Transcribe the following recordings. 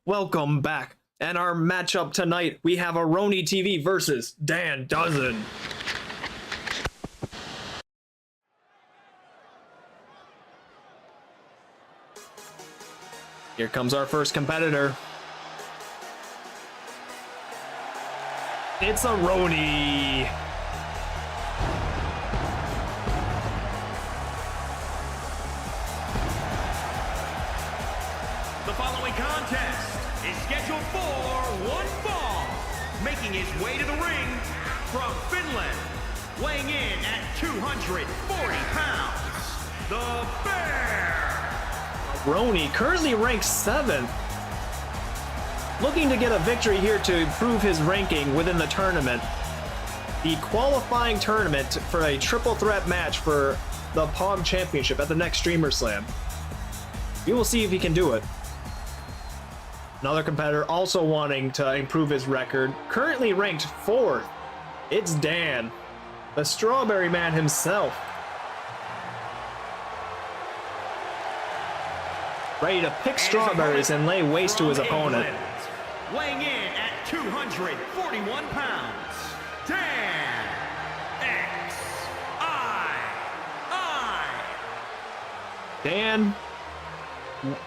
Welcome back. And our matchup tonight, we have AironiTv versus DanDozen. Here comes our first competitor. It's Aironi. The following contest is scheduled for one fall. Making his way to the ring from Finland, weighing in at 240 pounds, the Bear. Aironi, currently ranked 7th. Looking to get a victory here to improve his ranking within the tournament. The qualifying tournament for a triple threat match for the POG Championship at the next Streamer Slam. We will see if he can do it. Another competitor also wanting to improve his record, currently ranked 4th. It's Dan, the Strawberry Man himself. Ready to pick strawberries and lay waste to his opponent. Weighing in at 241 pounds, Dan X-I-I. Dan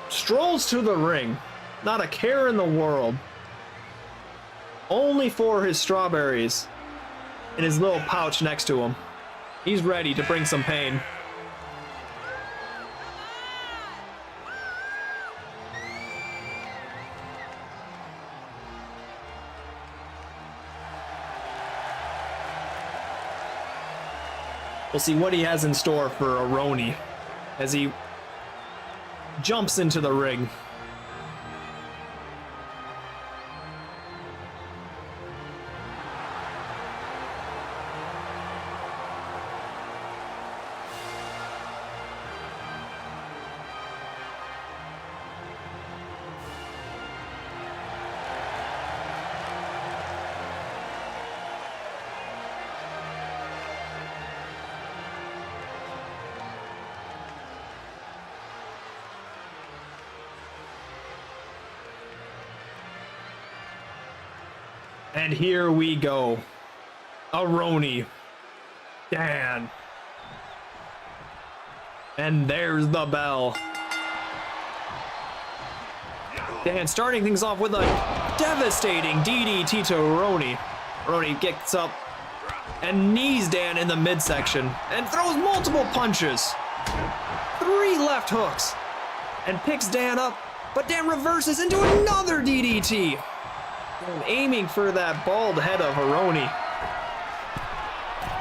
strolls to the ring, not a care in the world. Only for his strawberries in his little pouch next to him. He's ready to bring some pain. We'll see what he has in store for Aironi as he jumps into the ring. And here we go. Aironi. Dan. And there's the bell. Dan starting things off with a devastating DDT to Aironi. Aironi gets up and knees Dan in the midsection and throws multiple punches. 3 left hooks. And picks Dan up, but Dan reverses into another DDT. Aiming for that bald head of Aironi.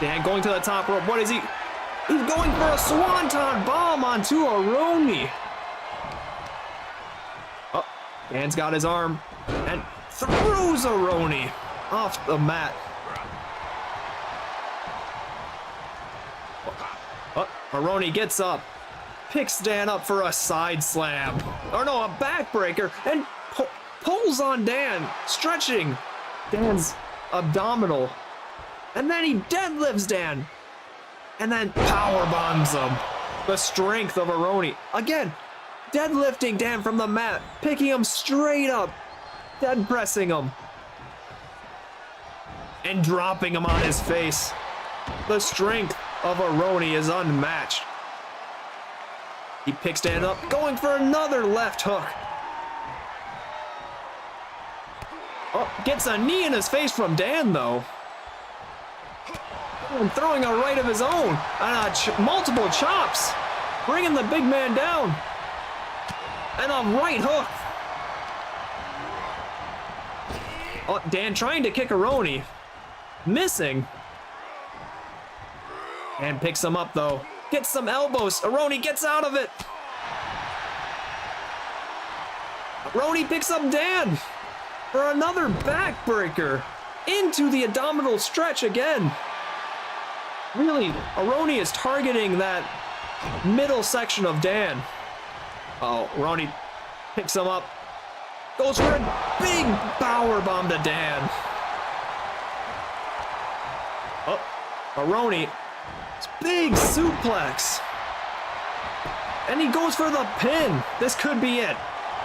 Dan going to the top rope. What is he? He's going for a swanton bomb onto Aironi. Oh, Dan's got his arm and throws Aironi off the mat. Oh, Aironi gets up, picks Dan up for a side slam. Or no, a backbreaker, and pulls on Dan, stretching Dan's abdominal. And then he deadlifts Dan. And then power bombs him. The strength of Aironi. Again, deadlifting Dan from the mat, picking him straight up, dead pressing him. And dropping him on his face. The strength of Aironi is unmatched. He picks Dan up, going for another left hook. Oh, gets a knee in his face from Dan, though. And throwing a right of his own. And multiple chops. Bringing the big man down. And a right hook. Oh, Dan trying to kick Aironi. Missing. And picks him up, though. Gets some elbows. Aironi gets out of it. Aironi picks up Dan. For another backbreaker into the abdominal stretch again. Really, Aironi is targeting that middle section of Dan. Oh, Aironi picks him up, goes for a big power bomb to Dan. Oh, Aironi, big suplex. And he goes for the pin. This could be it.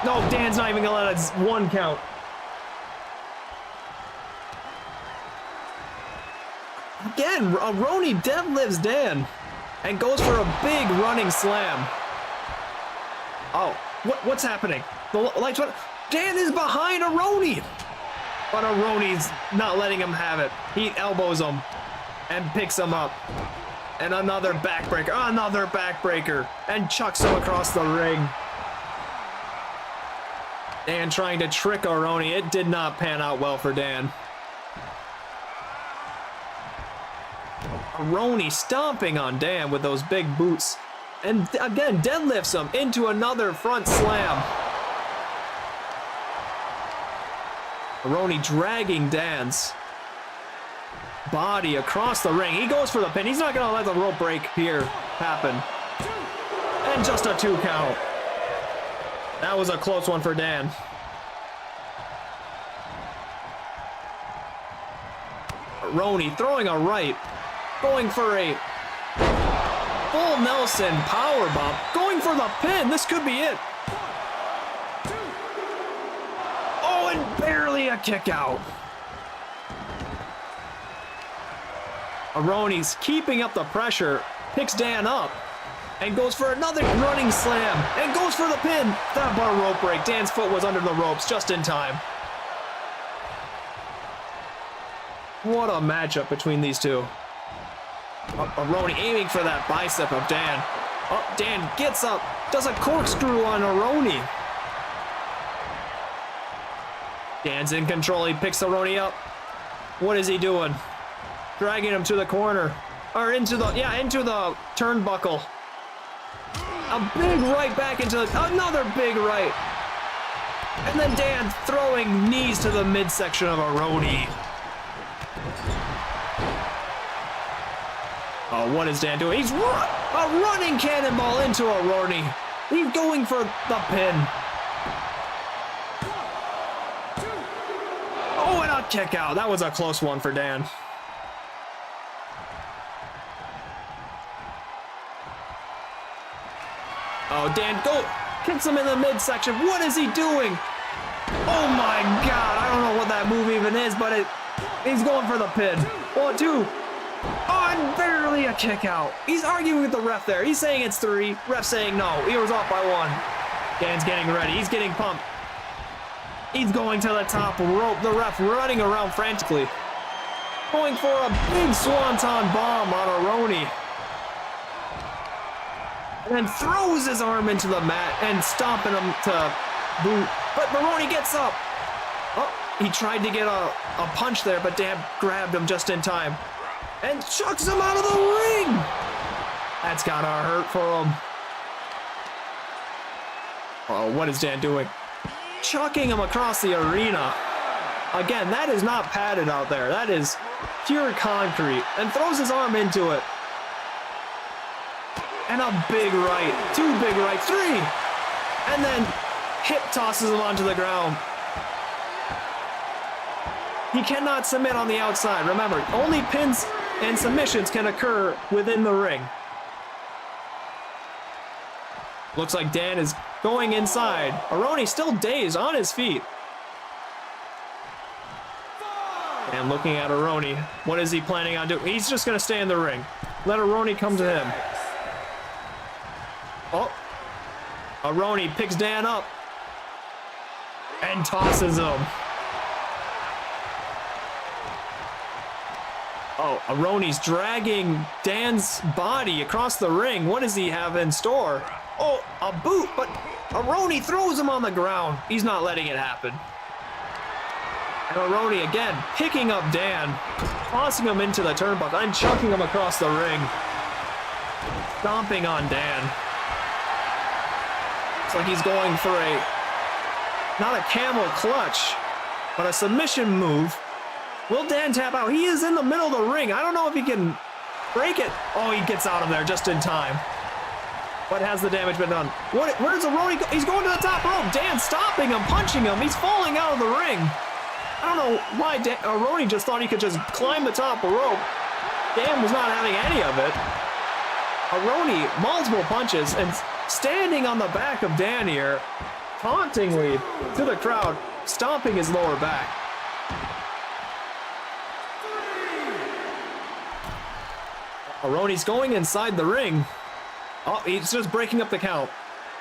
No, Dan's not even gonna let us one count. Again, Aironi deadlifts Dan and goes for a big running slam. Oh, what's happening? The lights went. Dan is behind Aironi, but Aironi's not letting him have it. He elbows him and picks him up. And another backbreaker, and chucks him across the ring. Dan trying to trick Aironi. It did not pan out well for Dan. Aironi stomping on Dan with those big boots. And again, deadlifts him into another front slam. Aironi dragging Dan's body across the ring. He goes for the pin. He's not going to let the rope break here happen. And just a 2 count. That was a close one for Dan. Aironi throwing a right. Going for a full Nelson power bomb. Going for the pin. This could be it. Oh, and barely a kick out. Aironi's keeping up the pressure, picks Dan up, and goes for another running slam, and goes for the pin. That bar rope break. Dan's foot was under the ropes just in time. What a matchup between these two. Aironi aiming for that bicep of Dan. Oh, Dan gets up, does a corkscrew on Aironi. Dan's in control. He picks Aironi up. What is he doing? Dragging him to the corner, or into the turnbuckle. A big right back into another big right. And then Dan throwing knees to the midsection of Aironi. Oh, what is Dan doing? He's a running cannonball into Aironi. He's going for the pin. Oh, and a kick out. That was a close one for Dan. Oh, Dan kicks him in the midsection. What is he doing? Oh my God, I don't know what that move even is, but he's going for the pin. 1, 2. Oh, and barely a kick out. He's arguing with the ref there. He's saying it's 3. Ref saying no. He was off by 1. Dan's getting ready. He's getting pumped. He's going to the top rope. The ref running around frantically. Going for a big swanton bomb on Aironi. And then throws his arm into the mat and stomping him to boot. But Aironi gets up. Oh, he tried to get a punch there, but Dan grabbed him just in time. And chucks him out of the ring. That's gotta hurt for him. Oh, what is Dan doing? Chucking him across the arena. Again, that is not padded out there. That is pure concrete. And throws his arm into it. And a big right, 2 big rights, 3, and then hip tosses him onto the ground. He cannot submit on the outside. Remember, only pins and submissions can occur within the ring. Looks like Dan is going inside. Aironi still dazed on his feet. And looking at Aironi, what is he planning on doing? He's just going to stay in the ring. Let Aironi come to him. Oh, Aironi picks Dan up and tosses him. Oh, Aironi's dragging Dan's body across the ring. What does he have in store? Oh, a boot, but Aironi throws him on the ground. He's not letting it happen. And Aironi again picking up Dan, tossing him into the turnbuckle and chucking him across the ring. Stomping on Dan. Like he's going for not a camel clutch, but a submission move. Will Dan tap out? He is in the middle of the ring. I don't know if he can break it. Oh, he gets out of there just in time. But has the damage been done? Where's Aironi go? He's going to the top rope. Dan stopping him, punching him. He's falling out of the ring. I don't know why Aironi just thought he could just climb the top rope. Dan was not having any of it. Aironi, multiple punches, and standing on the back of Dan here, tauntingly to the crowd, stomping his lower back. Aironi's going inside the ring. Oh, he's just breaking up the count.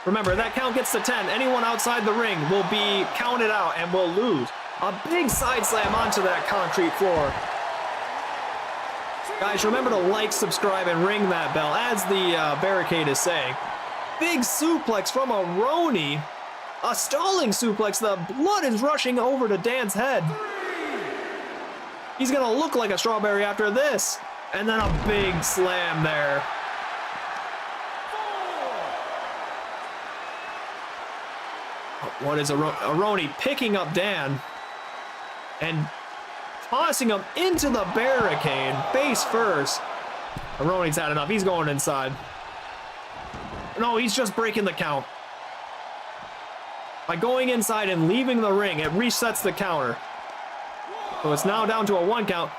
Remember, that count gets to 10. Anyone outside the ring will be counted out and will lose. A big side slam onto that concrete floor. Guys, remember to like, subscribe, and ring that bell, as the barricade is saying. Big suplex from Aironi. A stalling suplex. The blood is rushing over to Dan's head. He's gonna look like a strawberry after this. And then a big slam there. What is Aironi picking up Dan and tossing him into the barricade face first. Aironi's had enough. He's going inside. No, he's just breaking the count. By going inside and leaving the ring, it resets the counter. So it's now down to a 1 count.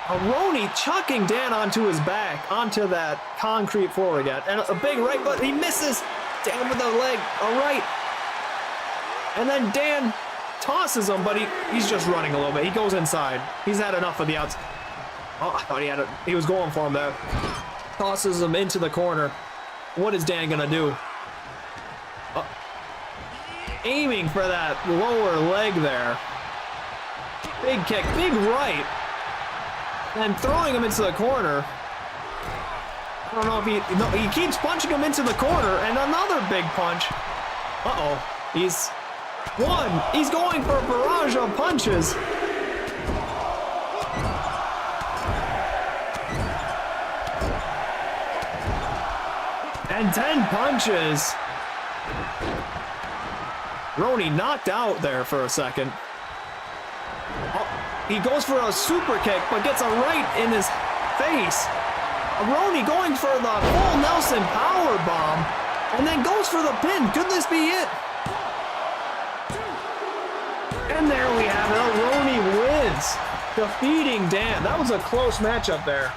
Aironi chucking Dan onto his back, onto that concrete floor again. And a big right, but he misses. Dan with a leg, a right. And then Dan tosses him, but he's just running a little bit. He goes inside. He's had enough of the outs. Oh, I thought he was going for him there. Tosses him into the corner. What is Dan gonna do? Aiming for that lower leg there. Big kick, big right. And throwing him into the corner. I don't know if he keeps punching him into the corner, and another big punch. Uh-oh, he's going for a barrage of punches. And 10 punches. Aironi knocked out there for a second. Oh, he goes for a super kick, but gets a right in his face. Aironi going for the full Nelson power bomb, and then goes for the pin. Could this be it? And there we have it. Aironi wins, defeating Dan. That was a close matchup there.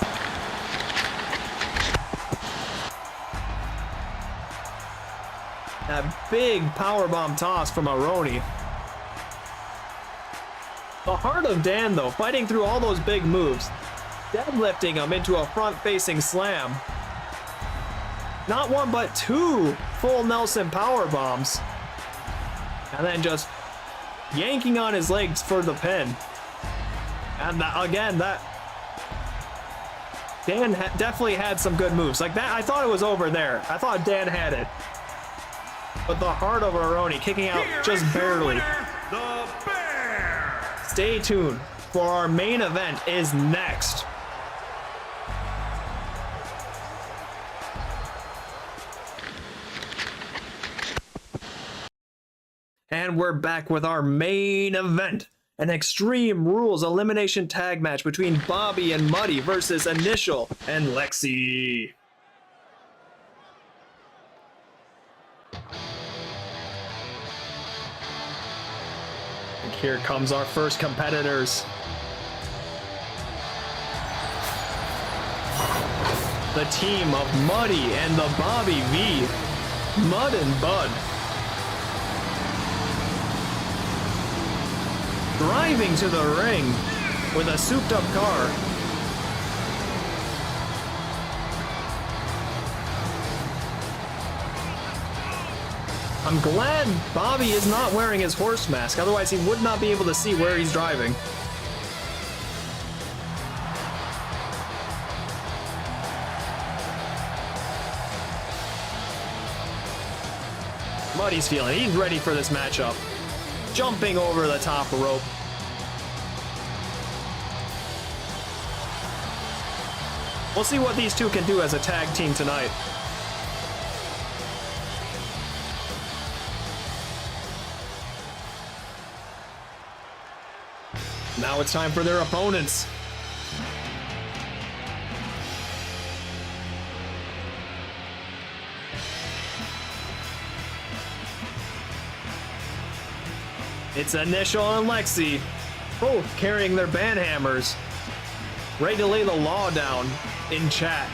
That big powerbomb toss from Aironi. The heart of Dan, though, fighting through all those big moves, deadlifting him into a front-facing slam. Not one, but 2 full Nelson power bombs. And then just yanking on his legs for the pin. And Dan definitely had some good moves. Like that, I thought it was over there. I thought Dan had it. But the heart of Aironi kicking out just barely. Winner, the Bear. Stay tuned, for our main event is next. And we're back with our main event. An Extreme Rules elimination tag match between Bobby and Muddy versus Initial and Lexi. And here comes our first competitors. The team of Muddy and the Bobby V, Mud and Bud. Driving to the ring with a souped up car. I'm glad Bobby is not wearing his horse mask, otherwise he would not be able to see where he's driving. Muddy's feeling, he's ready for this matchup. Jumping over the top rope. We'll see what these two can do as a tag team tonight. Now it's time for their opponents. It's Initial and Lexi, both carrying their band hammers, ready to lay the law down in chat.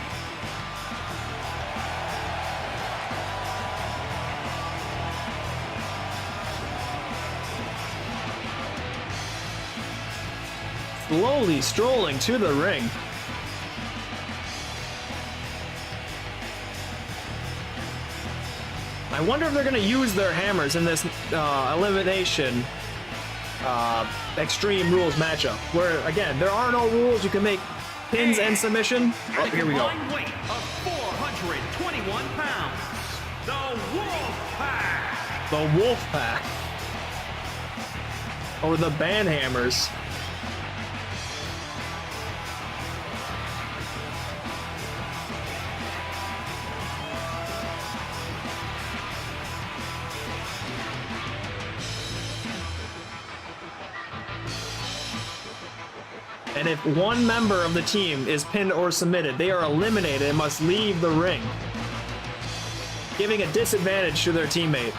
slowly strolling to the ring. I wonder if they're going to use their hammers in this elimination extreme rules matchup, where again there are no rules. You can make pins and submission. Oh, here we go. Weight of 421 pounds, the Wolf Pack. The Wolf Pack, or the Banhammers. And if one member of the team is pinned or submitted, they are eliminated and must leave the ring, giving a disadvantage to their teammate.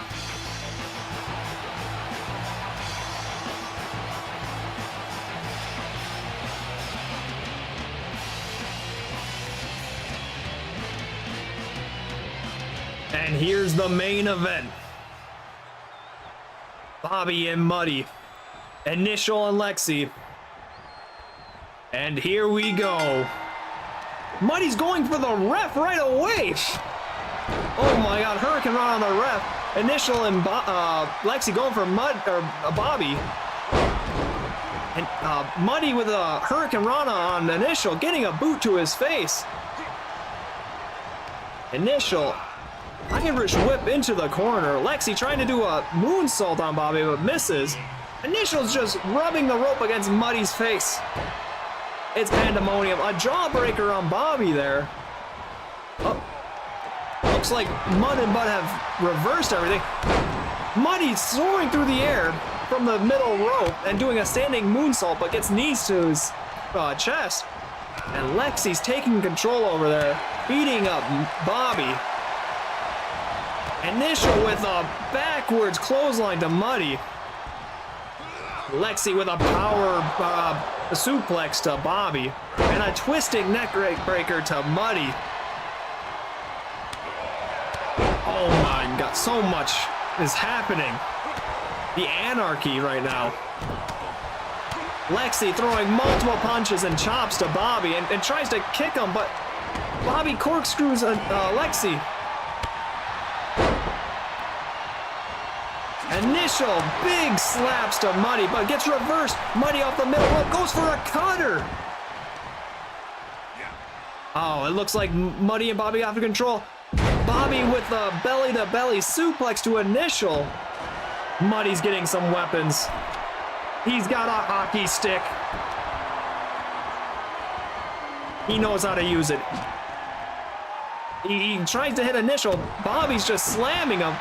And here's the main event. Bobby and Muddy, Initial and Lexi. And here we go. Muddy's going for the ref right away. Oh my God, Hurricane Run on the ref. Initial and Lexi going for Bobby. And Muddy with a Hurricane Rana on Initial, getting a boot to his face. Initial, Irish whip into the corner. Lexi trying to do a moonsault on Bobby, but misses. Initial's just rubbing the rope against Muddy's face. It's pandemonium. A jawbreaker on Bobby there. Oh. Looks like Mud and Bud have reversed everything. Muddy soaring through the air from the middle rope and doing a standing moonsault, but gets knees to his chest. And Lexi's taking control over there, beating up Bobby. Initial with a backwards clothesline to Muddy. Lexi with a power suplex to Bobby. And a twisting neck breaker to Muddy. Oh my God, so much is happening. The anarchy right now. Lexi throwing multiple punches and chops to Bobby and tries to kick him, but Bobby corkscrews Lexi. Initial big slaps to Muddy, but gets reversed. Muddy off the middle rope, goes for a cutter. Oh, it looks like Muddy and Bobby out of control. Bobby with the belly-to-belly suplex to Initial. Muddy's getting some weapons. He's got a hockey stick. He knows how to use it. He tries to hit Initial. Bobby's just slamming him.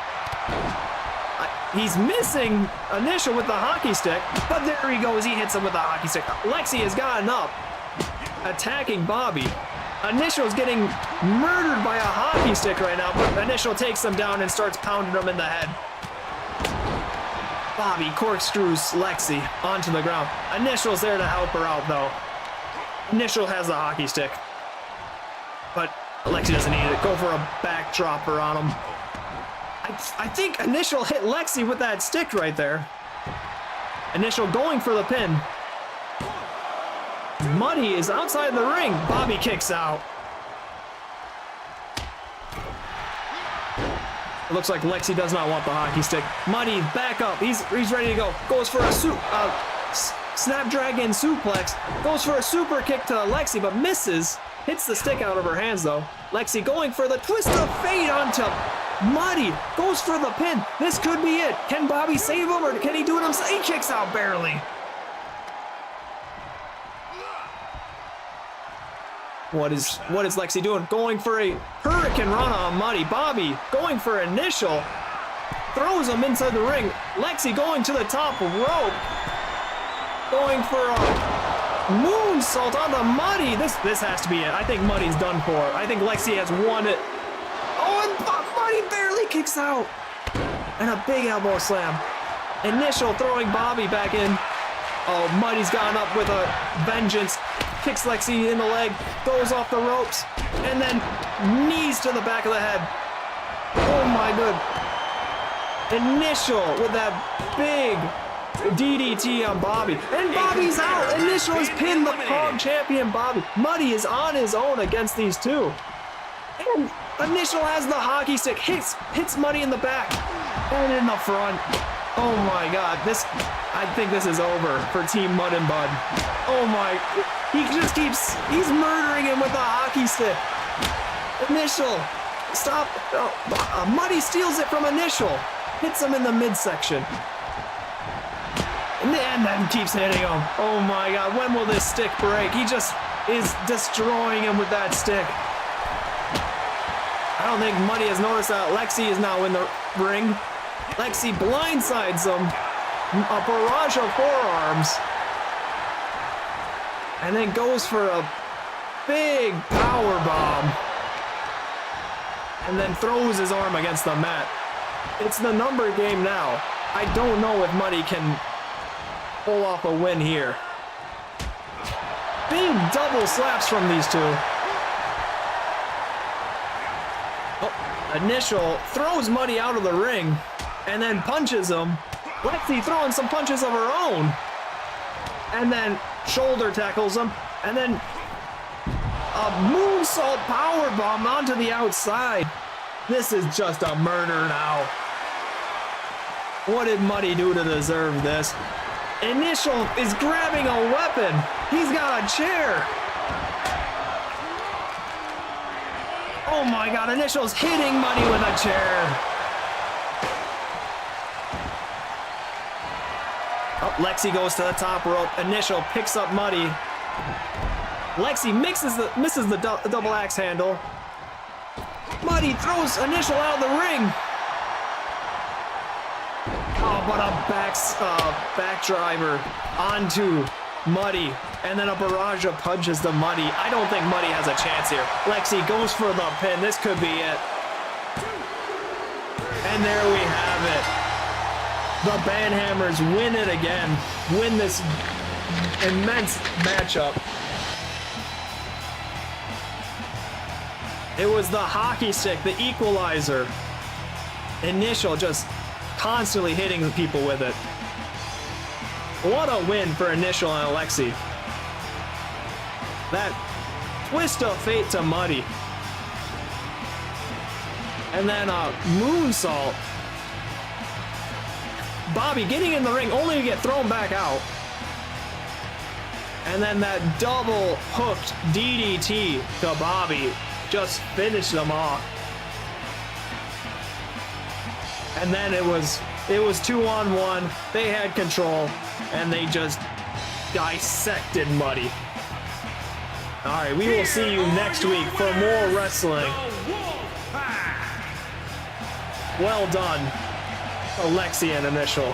He's missing Initial with the hockey stick, but there he goes. He hits him with the hockey stick. Lexi has gotten up, attacking Bobby. Initial's getting murdered by a hockey stick right now, but Initial takes him down and starts pounding him in the head. Bobby corkscrews Lexi onto the ground. Initial's there to help her out, though. Initial has the hockey stick, but Lexi doesn't need it. Go for a backdropper on him. I think Initial hit Lexi with that stick right there. Initial going for the pin. Muddy is outside the ring. Bobby kicks out. It looks like Lexi does not want the hockey stick. Muddy back up. He's ready to go. Goes for a Snapdragon suplex. Goes for a super kick to Lexi, but misses. Hits the stick out of her hands, though. Lexi going for the twist of fate onto Muddy. Goes for the pin. This could be it. Can Bobby save him, or can he do it himself? He kicks out barely. What is Lexi doing? Going for a Hurricane Rana on Muddy. Bobby going for Initial. Throws him inside the ring. Lexi going to the top rope. Going for a moonsault onto Muddy. This has to be it. I think Muddy's done for. I think Lexi has won it. Oh, and Muddy barely kicks out. And a big elbow slam. Initial throwing Bobby back in. Oh, Muddy's gone up with a vengeance. Kicks Lexi in the leg. Goes off the ropes. And then knees to the back of the head. Oh my good. Initial with that big DDT on Bobby. And Bobby's out. Initial has pinned the Pog champion Bobby. Muddy is on his own against these two. And Initial has the hockey stick. Hits Muddy in the back. And in the front. Oh my god. I think this is over for Team Mud and Bud. Oh my. He's murdering him with the hockey stick. Initial. Stop. Muddy steals it from Initial. Hits him in the midsection. And then keeps hitting him. Oh my god, when will this stick break? He just is destroying him with that stick. I don't think Muddy has noticed that Lexi is now in the ring. Lexi blindsides him. A barrage of forearms. And then goes for a big power bomb. And then throws his arm against the mat. It's the number game now. I don't know if Muddy can pull off a win here. Big double slaps from these two. Initial throws Muddy out of the ring and then punches him. Lexi throwing some punches of her own. And then shoulder tackles him. And then a moonsault powerbomb onto the outside. This is just a murder now. What did Muddy do to deserve this? Initial is grabbing a weapon. He's got a chair. Oh my god, Initial's hitting Muddy with a chair. Oh, Lexi goes to the top rope. Initial picks up Muddy. Lexi misses the double axe handle. Muddy throws Initial out of the ring. Oh, but a back driver onto Muddy. And then a barrage of punches to Muddy. I don't think Muddy has a chance here. Lexi goes for the pin. This could be it. And there we have it. The Banhammers win it again. Win this immense matchup. It was the hockey stick, the equalizer. Initial just constantly hitting people with it. What a win for Initial and Lexi. That twist of fate to Muddy. And then a moonsault. Bobby getting in the ring only to get thrown back out. And then that double hooked DDT to Bobby just finished them off. And then it was 2-on-1. They had control and they just dissected Muddy. All right, we will see you next week for more wrestling. Well done, Lexi and Initial.